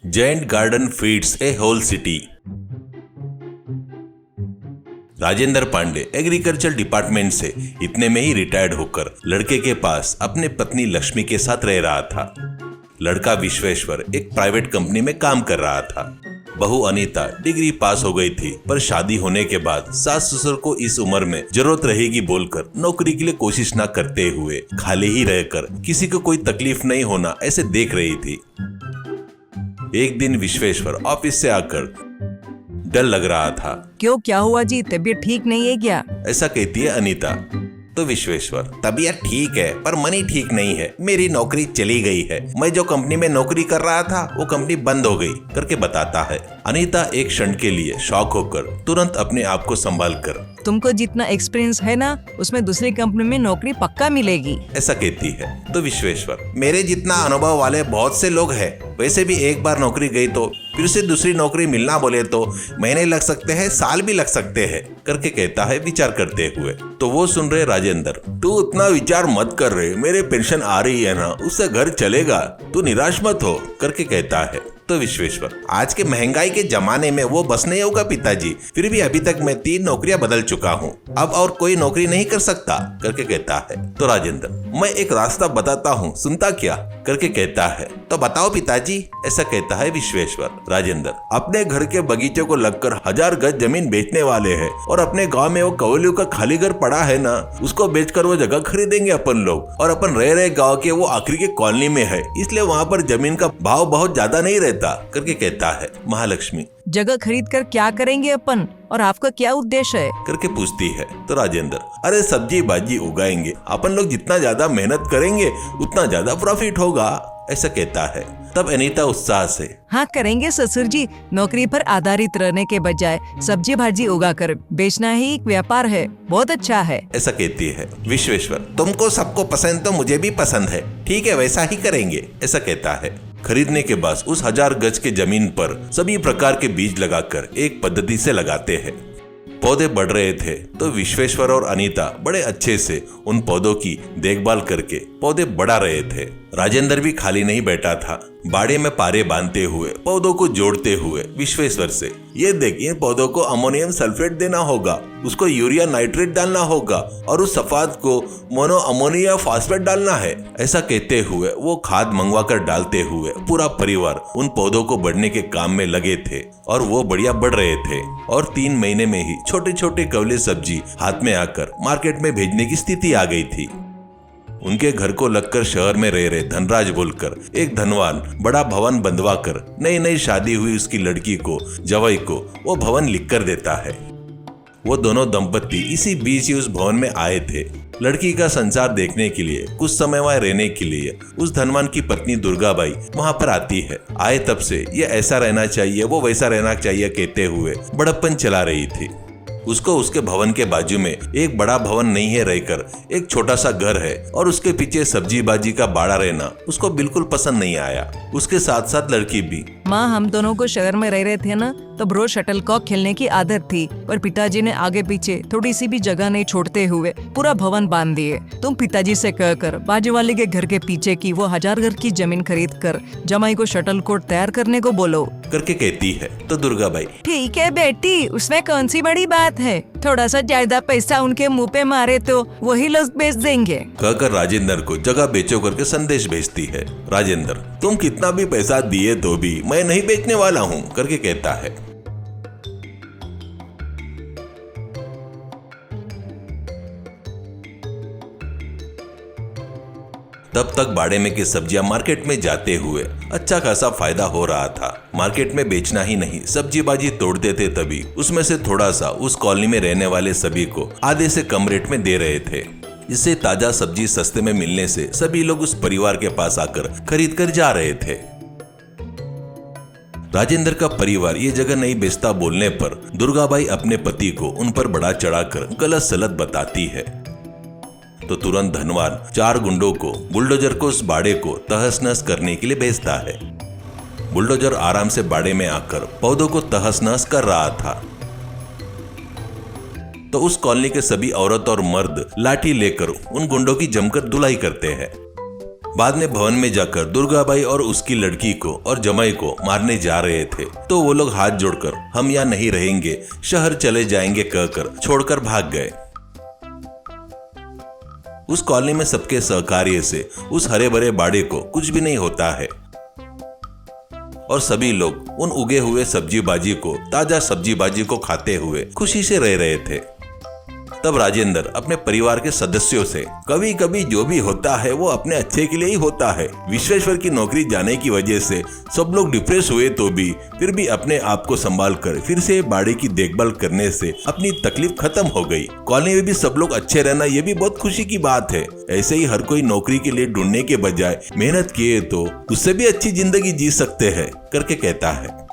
Giant garden feeds a whole city। Rajendra Pandey agriculture department से इतने में ही रिटायर्ड होकर लड़के के पास अपने पत्नी लक्ष्मी के साथ रह रहा था। लड़का विश्वेश्वर एक प्राइवेट कंपनी में काम कर रहा था। बहू अनीता डिग्री पास हो गई थी, पर शादी होने के बाद सास ससुर को इस उम्र में जरूरत रहेगी बोलकर नौकरी के लिए कोशिश न करते हुए खाली ही रहकर किसी को कोई तकलीफ नहीं होना ऐसे देख रही थी। एक दिन विश्वेश्वर ऑफिस से आकर डर लग रहा था। क्यों, क्या हुआ जी? तबीयत ठीक नहीं है क्या? ऐसा कहती है अनीता। तो विश्वेश्वर, तबीयत ठीक है पर मनी ठीक नहीं है, मेरी नौकरी चली गई है, मैं जो कंपनी में नौकरी कर रहा था वो कंपनी बंद हो गई करके बताता है। अनीता एक क्षण के लिए शॉक होकर तुरंत अपने आप को संभाल कर, तुमको जितना एक्सपीरियंस है ना उसमें दूसरी कंपनी में नौकरी पक्का मिलेगी, ऐसा कहती है। तो विश्वेश्वर, मेरे जितना अनुभव वाले बहुत से लोग हैं, वैसे भी एक बार नौकरी गई तो फिर से दूसरी नौकरी मिलना बोले तो महीने लग सकते हैं, साल भी लग सकते हैं करके कहता है विचार करते हुए। तो वो सुन रहे राजेंद्र, तू उतना विचार मत कर रहे, मेरे पेंशन आ रही है ना, उससे घर चलेगा, तू निराश मत हो करके कहता है। तो विश्वेश्वर, आज के महंगाई के जमाने में वो बस नहीं होगा पिताजी, फिर भी अभी तक मैं 3 नौकरियां बदल चुका हूँ, अब और कोई नौकरी नहीं कर सकता करके कहता है। तो राजेंद्र, मैं एक रास्ता बताता हूँ, सुनता क्या करके कहता है। तो बताओ पिताजी, ऐसा कहता है विश्वेश्वर। राजेंद्र, अपने घर के बगीचे को लगकर 1000 गज जमीन बेचने वाले हैं और अपने गांव में वो कवलियों का खाली घर पड़ा है ना, उसको बेचकर वो जगह खरीदेंगे अपन लोग, और अपन रह रहे गांव के वो आखिरी के कॉलोनी में है, इसलिए वहाँ पर जमीन का भाव बहुत ज्यादा नहीं रहता करके कहता है। महालक्ष्मी, जगह खरीद कर क्या करेंगे अपन, और आपका क्या उद्देश्य है करके पूछती है। तो राजेंद्र, अरे सब्जी भाजी उगाएंगे, अपन लोग जितना ज्यादा मेहनत करेंगे उतना ज्यादा प्रॉफिट होगा, ऐसा कहता है। तब अनीता उत्साह से, हाँ करेंगे ससुर जी, नौकरी पर आधारित रहने के बजाय सब्जी भाजी उगाकर बेचना ही एक व्यापार है, बहुत अच्छा है, ऐसा कहती है। विश्वेश्वर, तुमको सबको पसंद तो मुझे भी पसंद है, ठीक है वैसा ही करेंगे, ऐसा कहता है। खरीदने के बाद उस 1000 गज के जमीन पर सभी प्रकार के बीज लगाकर एक पद्धति से लगाते हैं। पौधे बढ़ रहे थे तो विश्वेश्वर और अनीता बड़े अच्छे से उन पौधों की देखभाल करके पौधे बढ़ा रहे थे। राजेंद्र भी खाली नहीं बैठा था, बाड़े में पारे बांधते हुए पौधों को जोड़ते हुए विश्वेश्वर से, ये देख, इन पौधों को अमोनियम सल्फेट देना होगा, उसको यूरिया नाइट्रेट डालना होगा और उस सफाद को मोनो अमोनिया फास्फेट डालना है, ऐसा कहते हुए वो खाद मंगवा कर डालते हुए पूरा परिवार उन पौधों को बढ़ने के काम में लगे थे और वो बढ़िया बढ़ रहे थे। और 3 महीने में ही छोटे छोटे कवले सब्जी हाथ में आकर मार्केट में भेजने की स्थिति आ गई थी। उनके घर को लगकर शहर में रह रहे धनराज बोलकर एक धनवान बड़ा भवन बंधवा कर नई नई शादी हुई उसकी लड़की को, जवाई को वो भवन लिख कर देता है। वो दोनों दंपत्ति इसी बीच ही उस भवन में आए थे लड़की का संसार देखने के लिए, कुछ समय वहाँ रहने के लिए। उस धनवान की पत्नी दुर्गाबाई वहाँ पर आती है। आए तब से ये ऐसा रहना चाहिए, वो वैसा रहना चाहिए कहते हुए बड़प्पन चला रही थी। उसको उसके भवन के बाजू में एक बड़ा भवन नहीं है रहकर एक छोटा सा घर है और उसके पीछे सब्जी बाजी का बाड़ा रहना उसको बिल्कुल पसंद नहीं आया। उसके साथ साथ लड़की भी। माँ, हम दोनों को शहर में रह रहे थे ना, तब रोज शटलकॉक खेलने की आदत थी, पर पिताजी ने आगे पीछे थोड़ी सी भी जगह नहीं छोड़ते हुए पूरा भवन बांध दिए। तुम पिताजी से कहकर बाजू वाले के घर के पीछे की वो 1000 घर की जमीन खरीद कर जमाई को शटल कोर्ट तैयार करने को बोलो करके कहती है। तो दुर्गाबाई, ठीक है बेटी, उसमें कौन सी बड़ी बात है, थोड़ा सा ज्यादा पैसा उनके मुंह पे मारे तो वही लोग बेच देंगे, कहकर राजेंद्र को जगह बेचो करके संदेश भेजती है। राजेंद्र, तुम कितना भी पैसा दिए तो भी मैं नहीं बेचने वाला हूँ करके कहता है। तब तक बाड़े में की सब्जियां मार्केट में जाते हुए अच्छा खासा फायदा हो रहा था। मार्केट में बेचना ही नहीं, सब्जी बाजी तोड़ते थे, तभी उसमें से थोड़ा सा उस कॉलोनी में रहने वाले सभी को आधे से कम रेट में दे रहे थे। इससे ताजा सब्जी सस्ते में मिलने से सभी लोग उस परिवार के पास आकर खरीद कर जा रहे थे। राजेंद्र का परिवार ये जगह नहीं बेचता बोलने पर दुर्गाबाई अपने पति को उन पर बढ़ा चढ़ाकर गलत सलत बताती है। तो तुरंत धनवान 4 गुंडों को बुलडोजर को उस बाड़े को तहस नहस करने के लिए भेजता है। बुलडोजर आराम से बाड़े में आकर पौधों को तहस नहस कर रहा था। तो उस कॉलोनी के सभी औरत और मर्द लाठी लेकर उन गुंडों की जमकर धुलाई करते हैं। बाद में भवन में जाकर दुर्गाबाई और उसकी लड़की को और जमाई को मारने जा रहे थे तो वो लोग हाथ जोड़कर हम यहाँ नहीं रहेंगे, शहर चले जाएंगे कहकर छोड़कर भाग गए। उस कॉलोनी में सबके सहकार्य से उस हरे भरे बाड़े को कुछ भी नहीं होता है और सभी लोग उन उगे हुए सब्जी बाजी को, ताजा सब्जी बाजी को खाते हुए खुशी से रह रहे थे। तब राजेंद्र अपने परिवार के सदस्यों से, कभी कभी जो भी होता है वो अपने अच्छे के लिए ही होता है। विश्वेश्वर की नौकरी जाने की वजह से सब लोग डिप्रेस हुए तो भी फिर भी अपने आप को संभाल कर फिर से बाड़ी की देखभाल करने से अपनी तकलीफ खत्म हो गई। कॉलोनी में भी सब लोग अच्छे रहना ये भी बहुत खुशी की बात है। ऐसे ही हर कोई नौकरी के लिए ढूंढने के बजाय मेहनत किए तो उससे भी अच्छी जिंदगी जी सकते हैं करके कहता है।